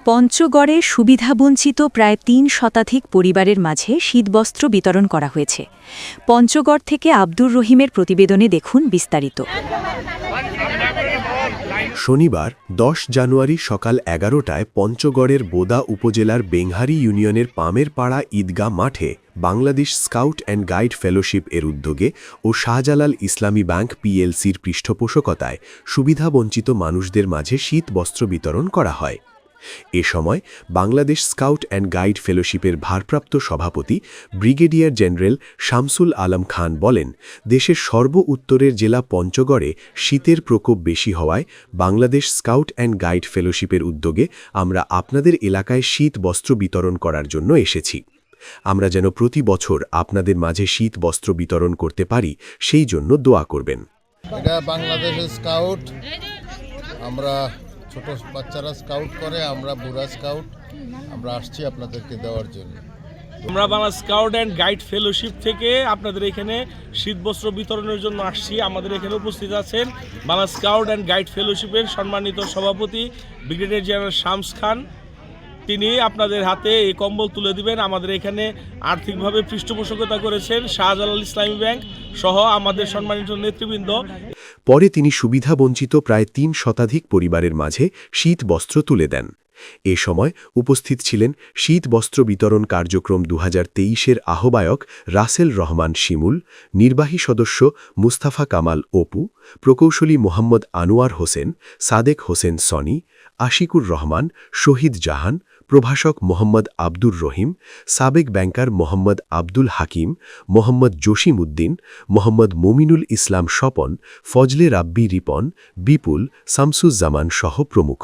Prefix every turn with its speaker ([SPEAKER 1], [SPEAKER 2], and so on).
[SPEAKER 1] পঞ্চগড়ে সুবিধাবঞ্চিত প্রায় ৩ শতাধিক পরিবারের মাঝে শীতবস্ত্র বিতরণ করা হয়েছে। পঞ্চগড় থেকে আব্দুর রহিমের প্রতিবেদনে দেখুন বিস্তারিত।
[SPEAKER 2] শনিবার ১০ জানুয়ারি সকাল ১১টায় পঞ্চগড়ের বোদা উপজেলার বেংহারি ইউনিয়নের পামেরপাড়া ঈদগাহ মাঠে Bangladesh scout and guide fellowship এর উদ্যোগে ও শাহজালাল ইসলামী ব্যাংক পিএলসির পৃষ্ঠপোষকতায় সুবিধাবঞ্চিত মানুষদের মাঝে শীত বস্ত্র বিতরণ করা হয়। এ সময় বাংলাদেশ স্কাউট অ্যান্ড গাইড ফেলোশিপের ভারপ্রাপ্ত সভাপতি ব্রিগেডিয়ার জেনারেল শামসুল আলম খান বলেন, দেশের সর্ব উত্তরের জেলা পঞ্চগড়ে শীতের প্রকোপ বেশি হওয়ায় বাংলাদেশ স্কাউট অ্যান্ড গাইড ফেলোশিপের উদ্যোগে আমরা আপনাদের এলাকায় শীত বস্ত্র বিতরণ করার জন্য এসেছি। আমরা যেন প্রতি বছর আপনাদের মাঝে শীত বস্ত্র বিতরণ করতে পারি, সেই জন্য দোয়া করবেন।
[SPEAKER 3] এটা বাংলাদেশের স্কাউট, আমরা ছোট বাচ্চারা স্কাউট করে, আমরা বুড়া স্কাউট, আমরা আসছি আপনাদেরকে দেওয়ার জন্য।
[SPEAKER 4] আমরা Bangla scout and guide fellowship থেকে আপনাদের এখানে শীতবস্ত্র বিতরণের জন্য আসছি। আমাদের এখানে উপস্থিত আছেন বাংলা স্কাউট অ্যান্ড গাইড ফেলোশিপের সম্মানিত সভাপতি ব্রিগেডিয়ার জেনারেল শামস খান। তিনি আপনাদের হাতে এই কম্বল তুলে দিবেন। আমাদের এখানে আর্থিকভাবে পৃষ্ঠপোষকতা করেছেন শাহজালাল ইসলামী ব্যাংক সহ আমাদের সম্মানিত নেতৃবৃন্দ।
[SPEAKER 2] পরে তিনি সুবিধাবঞ্চিত প্রায় ৩ শতাধিক পরিবারের মাঝে শীত বস্ত্র তুলে দেন। এ সময় উপস্থিত ছিলেন শীত বস্ত্র বিতরণ কার্যক্রম ২০২৩-এর আহ্বায়ক রাসেল রহমান শিমুল, নির্বাহী সদস্য মুস্তাফা কামাল অপু, প্রকৌশলী মোহাম্মদ আনোয়ার হোসেন, সাদেক হোসেন সনি, আশিকুর রহমান, শহীদ জাহান, প্রভাষক মোহাম্মদ আব্দুর রহিম, সাবেক ব্যাংকার মোহাম্মদ আব্দুল হাকিম, মোহাম্মদ জসিম উদ্দিন, মোহাম্মদ মুমিনুল ইসলাম স্বপন, ফজলে রাব্বি রিপন, বিপুল, শামসুজ্জামান সহ প্রমুখ।